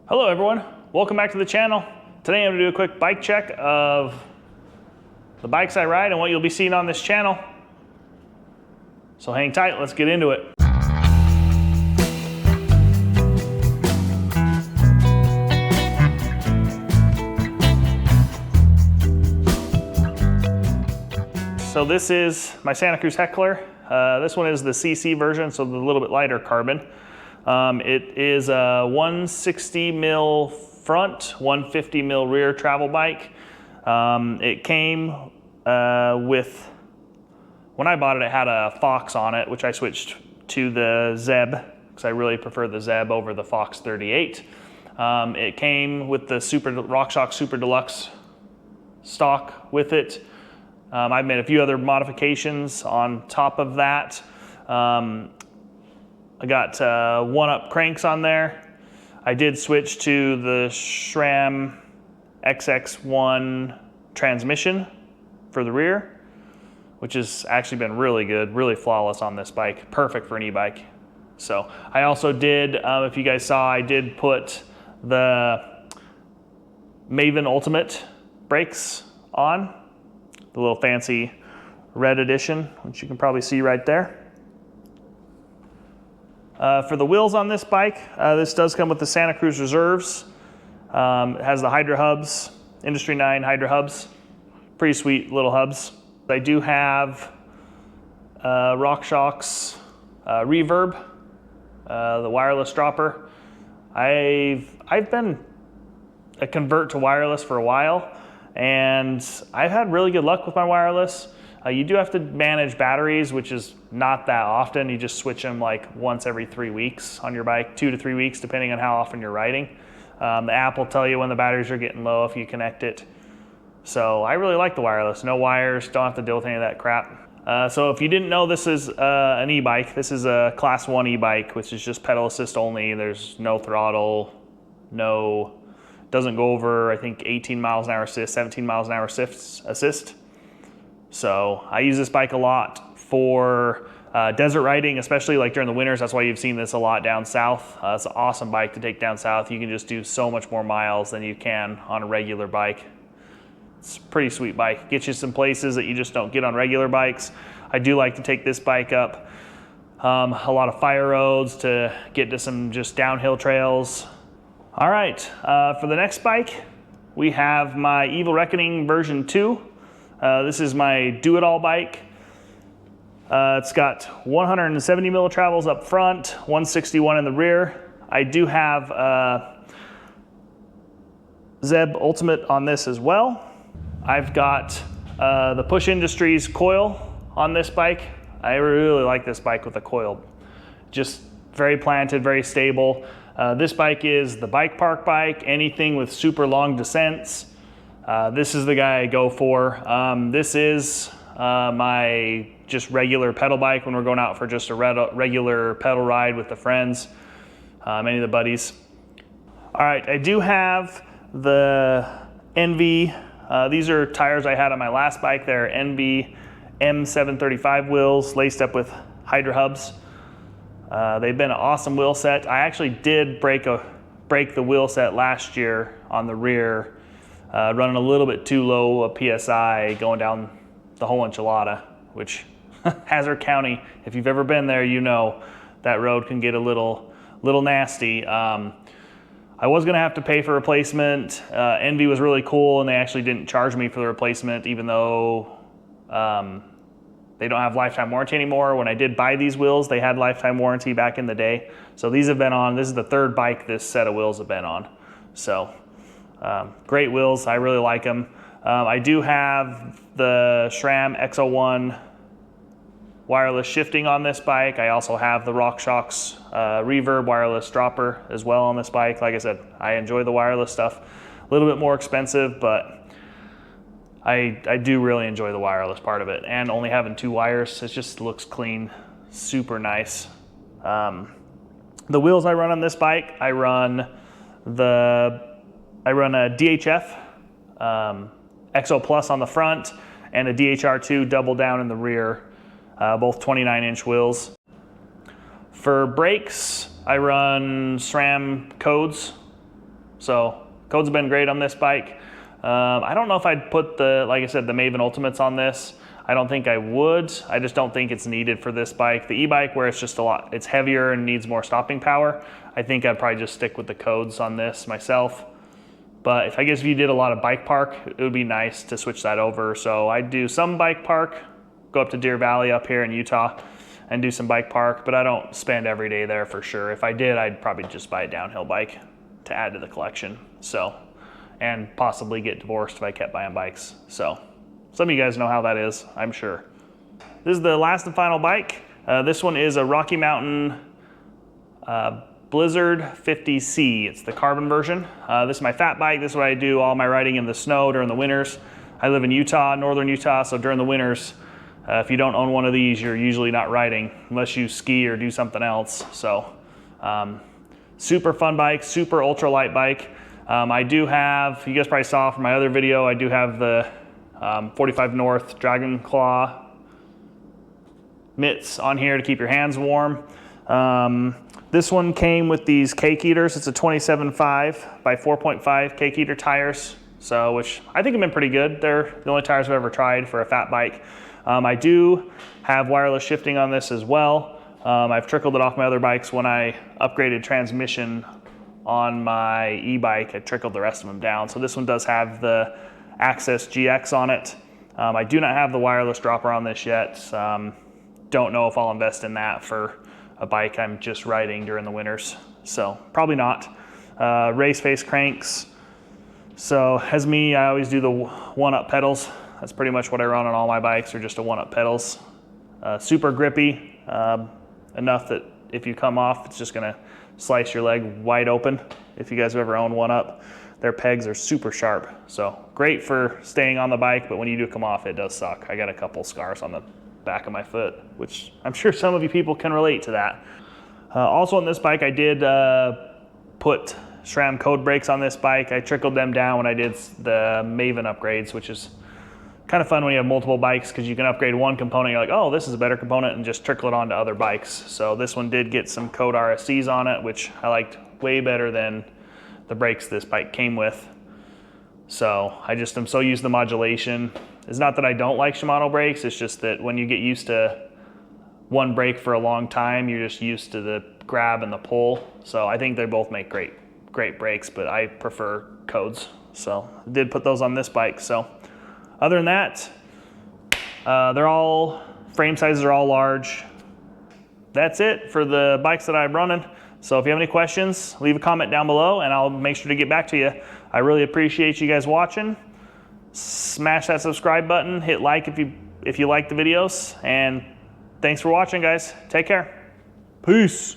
Hello everyone, welcome back to the channel. Today I'm going to do a quick bike check of the bikes I ride and what you'll be seeing on this channel. So hang tight, let's get into it. So this is my Santa Cruz Heckler. This one is the CC version, so the little bit lighter carbon. It is a 160 mil front, 150 mil rear travel bike. It came with, when I bought it, it had a Fox on it, which I switched to the Zeb because I really prefer the Zeb over the Fox 38. It came with the RockShox Super Deluxe stock with it. I've made a few other modifications on top of that. I got one-up cranks on there. I did switch to the SRAM XX1 transmission for the rear, which has actually been really good, really flawless on this bike. Perfect for an e-bike. So I also did, if you guys saw, I did put the Maven Ultimate brakes on. The little fancy red edition, which you can probably see right there. For the wheels on this bike, this does come with the Santa Cruz Reserves. It has the Hydra hubs, Industry 9 Hydra hubs. Pretty sweet little hubs. I do have RockShox Reverb, the wireless dropper. I've been a convert to wireless for a while, and I've had really good luck with my wireless. You do have to manage batteries, which is not that often. You just switch them like once every 3 weeks on your bike, 2 to 3 weeks, depending on how often you're riding. The app will tell you when the batteries are getting low if you connect it. So I really like the wireless. No wires, don't have to deal with any of that crap. So if you didn't know, this is an e-bike. This is a Class 1 e-bike, which is just pedal assist only. There's no throttle, doesn't go over, I think, 18 miles an hour assist, 17 miles an hour assist. So I use this bike a lot for desert riding, especially like during the winters. That's why you've seen this a lot down south. It's an awesome bike to take down south. You can just do so much more miles than you can on a regular bike. It's a pretty sweet bike. Gets you some places that you just don't get on regular bikes. I do like to take this bike up a lot of fire roads to get to some just downhill trails. All right, for the next bike, we have my Evil Reckoning version 2. This is my do-it-all bike. It's got 170 mil travels up front, 161 in the rear. I do have Zeb Ultimate on this as well. I've got the Push Industries coil on this bike. I really like this bike with a coil. Just very planted, very stable. This bike is the bike park bike, anything with super long descents. This is the guy I go for. This is my just regular pedal bike when we're going out for just a regular pedal ride with the friends, any of the buddies. All right, I do have the Envy. These are tires I had on my last bike. They're Envy M735 wheels laced up with Hydra hubs. They've been an awesome wheel set. I actually did break the wheel set last year on the rear, running a little bit too low a PSI going down the whole enchilada, which Hazard County, if you've ever been there, you know that road can get a little nasty. I was gonna have to pay for replacement. Envy was really cool, and they actually didn't charge me for the replacement, even though they don't have lifetime warranty anymore. When I did buy these wheels, they had lifetime warranty back in the day. So these have been on, this is the third bike this set of wheels have been on. So great wheels, I really like them. I do have the SRAM X01 wireless shifting on this bike. I also have the RockShox Reverb wireless dropper as well on this bike. Like I said, I enjoy the wireless stuff. A little bit more expensive, but I do really enjoy the wireless part of it, and only having 2 wires, it just looks clean, super nice. The wheels I run on this bike, I run a DHF XO Plus on the front and a DHR2 double down in the rear, both 29-inch wheels. For brakes, I run SRAM codes So codes have been great on this bike. I don't know if I'd put like I said, the Maven Ultimates on this. I don't think I would. I just don't think it's needed for this bike. The e-bike, where it's just it's heavier and needs more stopping power, I think I'd probably just stick with the codes on this myself. But I guess if you did a lot of bike park, it would be nice to switch that over. So I'd do some bike park, go up to Deer Valley up here in Utah and do some bike park, but I don't spend every day there for sure. If I did, I'd probably just buy a downhill bike to add to the collection. So, and possibly get divorced if I kept buying bikes. So some of you guys know how that is, I'm sure. This is the last and final bike. This one is a Rocky Mountain Blizzard 50C. It's the carbon version. This is my fat bike. This is what I do all my riding in the snow during the winters. I live in Utah, northern Utah, so during the winters, if you don't own one of these, you're usually not riding unless you ski or do something else. So super fun bike, super ultra light bike. I do have, you guys probably saw from my other video, I do have the 45 North Dragon Claw mitts on here to keep your hands warm. This one came with these cake eaters. It's a 27.5 by 4.5 cake eater tires, so which I think have been pretty good. They're the only tires I've ever tried for a fat bike. I do have wireless shifting on this as well. I've trickled it off my other bikes. When I upgraded transmission on my e-bike, I trickled the rest of them down. So this one does have the Access GX on it. I do not have the wireless dropper on this yet. Don't know if I'll invest in that for a bike I'm just riding during the winters. So probably not. Race face cranks. So as me, I always do the one-up pedals. That's pretty much what I run on all my bikes, are just a one-up pedals. Super grippy, enough that if you come off, it's just gonna slice your leg wide open. If you guys have ever owned one up, their pegs are super sharp. So great for staying on the bike, but when you do come off, it does suck. I got a couple scars on the back of my foot, which I'm sure some of you people can relate to that. Also on this bike, I did put SRAM code brakes on this bike. I trickled them down when I did the Maven upgrades, which is kind of fun when you have multiple bikes, because you can upgrade one component, you're like, oh, this is a better component, and just trickle it onto other bikes. So this one did get some code RSCs on it, which I liked way better than the brakes this bike came with. So I just am so used to the modulation. It's not that I don't like Shimano brakes, it's just that when you get used to one brake for a long time, you're just used to the grab and the pull. So I think they both make great brakes, but I prefer codes. So I did put those on this bike. So other than that, frame sizes are all large. That's it for the bikes that I'm running. So if you have any questions, leave a comment down below and I'll make sure to get back to you. I really appreciate you guys watching. Smash that subscribe button, hit like if you like the videos, and thanks for watching, guys. Take care. Peace.